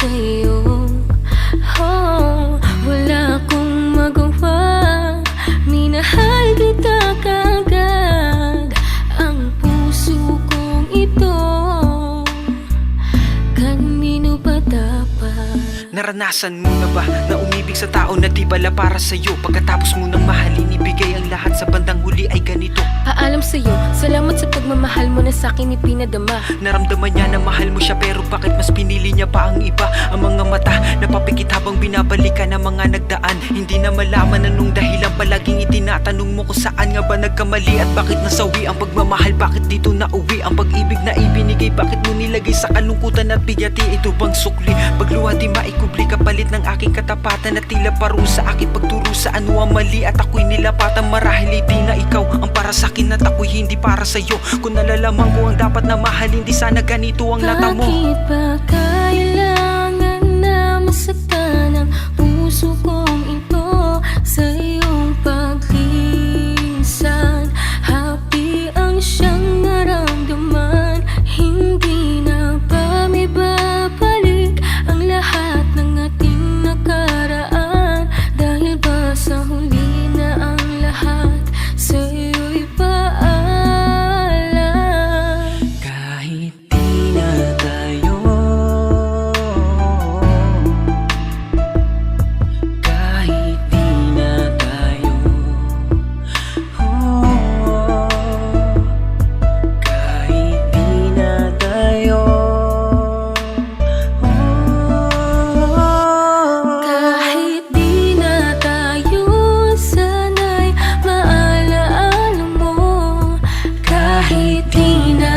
sa'yo. Oh, wala akong magawa, minahal kita kaagad. Ang puso kong ito, kanino ba dapat? Naranasan mo na ba na umibig sa tao na di pala para sa'yo? Pagkatapos mo nang mahalin, ibigay ang lahat, sa bandang huli ay ganito. Paalam sa'yo, salamat sa pagmamahal mo na sa'kin ipinadama. Naramdaman niya na mahal mo siya, pero bakit mas pinili niya pa ang iba? Ang mga mata napapikit habang binabalikan ang mga nagdaan. Hindi na malaman anong dahilan, palaging itinatanong mo kung saan nga ba nagkamali. At bakit nasawi ang pagmamahal, bakit dito nauwi ang pag-ibig na ibinigay? Bakit mo nilagay sa kalungkutan at bigati? Ito bang sukli? Pagluha di maikubli, kapalit ng aking katapatan at tila parusa, aking pagturo sa ano ang mali. At ako'y nilapatan, marahil hindi na ikaw ang para sa'kin at ako'y hindi para sa'yo. Kung nalalaman ko ang dapat na mahalin, di sana ganito ang natamo. Bakit ba kailangan na masaktan ang puso kong ito sa iyong paglinsan? Happy ang siyang naramdaman, hindi na ba may babalik ang lahat ng ating nakaraan? Dahil ba sa huli na ang lahat sa iyo'y paalam? Kahit di na tayo, kahit di na tayo, kahit di na tayo, Kahit di na tayo, sana'y maalaala mo. Kahit di na